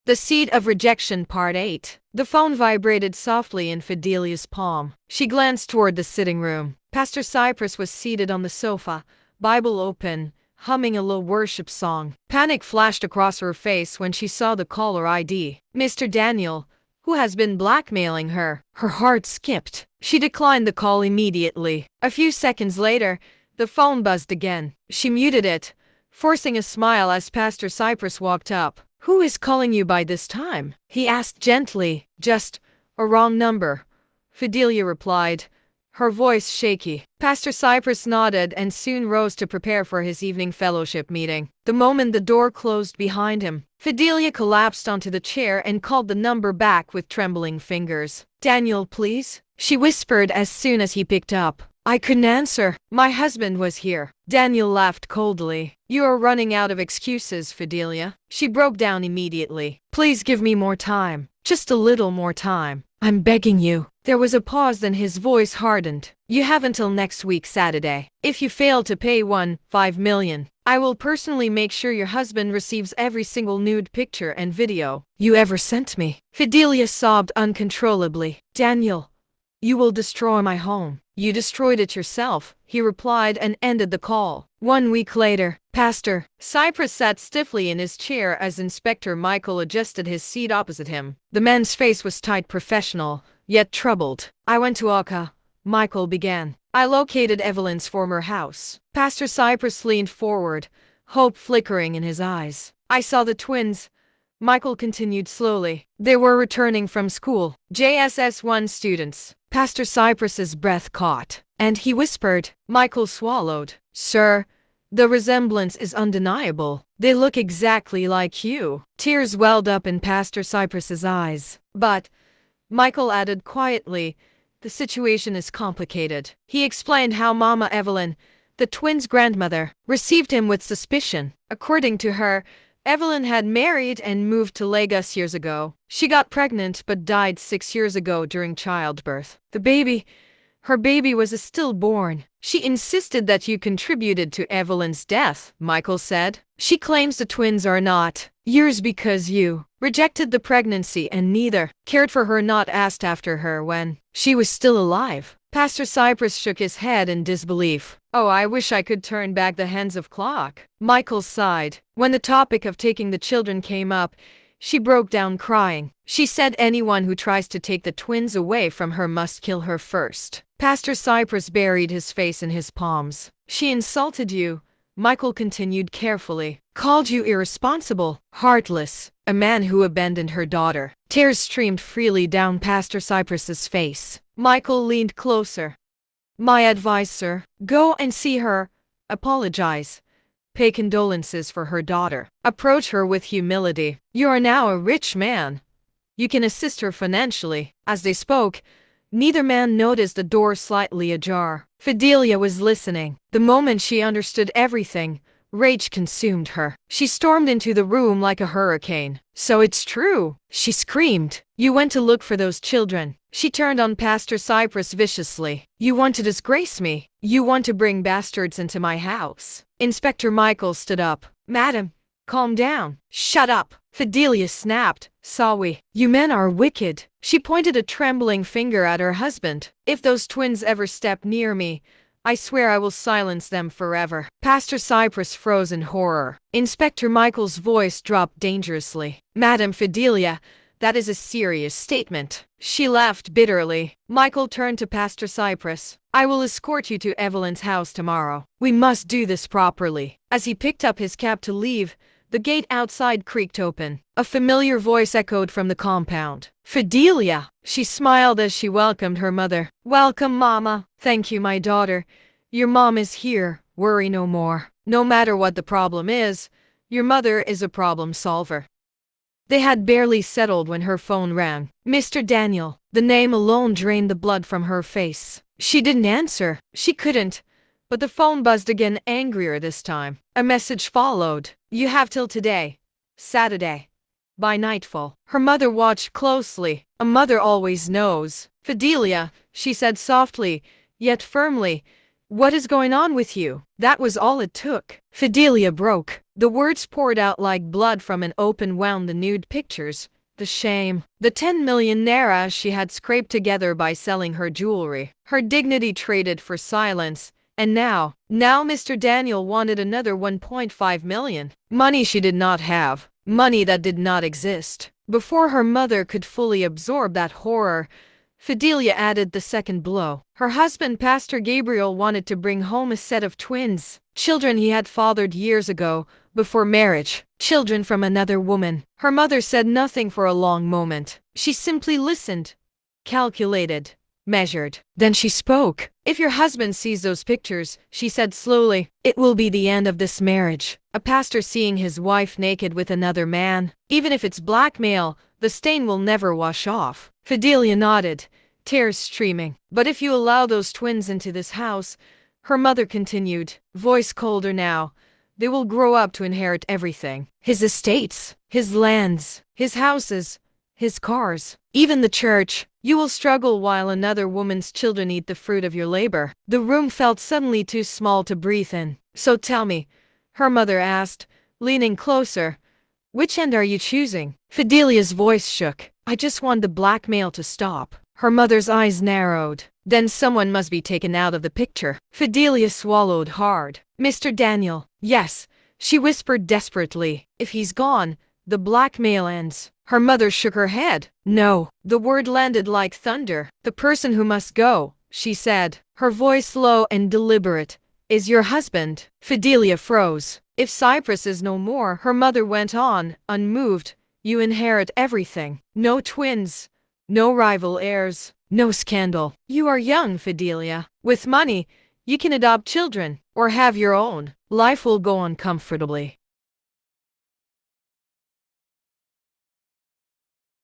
The Seed of Rejection Part 8. The phone vibrated softly in Fidelia's palm. She glanced toward the sitting room. Pastor Cypress was seated on the sofa, Bible open, humming a low worship song. Panic flashed across her face when she saw the caller ID. Mr. Daniel, who has been blackmailing her. Her heart skipped. She declined the call immediately. A few seconds later, the phone buzzed again. She muted it, forcing a smile as Pastor Cypress walked up. "Who is calling you by this time?" he asked gently. "Just a wrong number," Fidelia replied, her voice shaky. Pastor Cypress nodded and soon rose to prepare for his evening fellowship meeting. The moment the door closed behind him, Fidelia collapsed onto the chair and called the number back with trembling fingers. "Daniel, please," she whispered as soon as he picked up. "I couldn't answer. My husband was here." Daniel laughed coldly. "You are running out of excuses, Fidelia." She broke down immediately. "Please give me more time. Just a little more time. I'm begging you." There was a pause, then his voice hardened. "You have until next week Saturday. If you fail to pay $5 million, I will personally make sure your husband receives every single nude picture and video you ever sent me." Fidelia sobbed uncontrollably. "Daniel, you will destroy my home." "You destroyed it yourself," he replied and ended the call. 1 week later, Pastor Cypress sat stiffly in his chair as Inspector Michael adjusted his seat opposite him. The man's face was tight, professional, yet troubled. "I went to Oka," Michael began. "I located Evelyn's former house." Pastor Cypress leaned forward, hope flickering in his eyes. "I saw the twins," Michael continued slowly. "They were returning from school. JSS1 students." Pastor Cypress's breath caught, and he whispered. Michael swallowed. "Sir, the resemblance is undeniable. They look exactly like you." Tears welled up in Pastor Cypress's eyes. "But," Michael added quietly, "the situation is complicated." He explained how Mama Evelyn, the twins' grandmother, received him with suspicion. According to her, Evelyn had married and moved to Lagos years ago. She got pregnant but died 6 years ago during childbirth. Her baby was a stillborn. "She insisted that you contributed to Evelyn's death," Michael said. "She claims the twins are not yours because you rejected the pregnancy and neither cared for her, not asked after her when she was still alive." Pastor Cypress shook his head in disbelief. "Oh, I wish I could turn back the hands of clock." Michael sighed. When the topic of taking the children came up, she broke down crying. She said anyone who tries to take the twins away from her must kill her first. Pastor Cypress buried his face in his palms. "She insulted you," Michael continued carefully. "Called you irresponsible, heartless, a man who abandoned her daughter." Tears streamed freely down Pastor Cypress's face. Michael leaned closer. "My advice, sir, go and see her, apologize, pay condolences for her daughter. Approach her with humility. You are now a rich man. You can assist her financially." As they spoke, neither man noticed the door slightly ajar. Fidelia was listening. The moment she understood everything, rage consumed her. She stormed into the room like a hurricane. "So it's true," she screamed. "You went to look for those children." She turned on Pastor Cypress viciously. "You want to disgrace me. You want to bring bastards into my house." Inspector Michael stood up. "Madam, calm down." "Shut up," Fidelia snapped. "Sawi, you men are wicked." She pointed a trembling finger at her husband. "If those twins ever step near me, I swear I will silence them forever." Pastor Cypress froze in horror. Inspector Michael's voice dropped dangerously. "Madam Fidelia, that is a serious statement." She laughed bitterly. Michael turned to Pastor Cypress. "I will escort you to Evelyn's house tomorrow. We must do this properly." As he picked up his cap to leave, the gate outside creaked open. A familiar voice echoed from the compound. "Fidelia!" She smiled as she welcomed her mother. "Welcome, Mama." "Thank you, my daughter. Your mom is here. Worry no more. No matter what the problem is, your mother is a problem solver." They had barely settled when her phone rang. "Mr. Daniel." The name alone drained the blood from her face. She didn't answer. She couldn't. But the phone buzzed again, angrier this time. A message followed. "You have till today, Saturday, by nightfall." Her mother watched closely. A mother always knows. "Fidelia," she said softly, yet firmly, "what is going on with you?" That was all it took. Fidelia broke. The words poured out like blood from an open wound. The nude pictures, the shame, the 10 million naira she had scraped together by selling her jewelry, her dignity traded for silence. And now Mr. Daniel wanted another 1.5 million. Money she did not have, money that did not exist. Before her mother could fully absorb that horror, Fidelia added the second blow. Her husband, Pastor Gabriel, wanted to bring home a set of twins, children he had fathered years ago, before marriage, children from another woman. Her mother said nothing for a long moment. She simply listened, calculated, measured. Then she spoke. "If your husband sees those pictures," she said slowly, "it will be the end of this marriage. A pastor seeing his wife naked with another man, even if it's blackmail, the stain will never wash off." Fidelia nodded, tears streaming. "But if you allow those twins into this house," her mother continued, voice colder now, "they will grow up to inherit everything. His estates, his lands, his houses, his cars, even the church. You will struggle while another woman's children eat the fruit of your labor." The room felt suddenly too small to breathe in. "So tell me," her mother asked, leaning closer, "which end are you choosing?" Fidelia's voice shook. "I just want the blackmail to stop." Her mother's eyes narrowed. "Then someone must be taken out of the picture." Fidelia swallowed hard. "Mr. Daniel." "Yes," she whispered desperately. "If he's gone, the blackmail ends." Her mother shook her head. "No." The word landed like thunder. "The person who must go," she said, her voice low and deliberate, "is your husband." Fidelia froze. "If Cyprus is no more," her mother went on, unmoved, "you inherit everything. No twins, no rival heirs, no scandal. You are young, Fidelia. With money, you can adopt children, or have your own. Life will go on comfortably."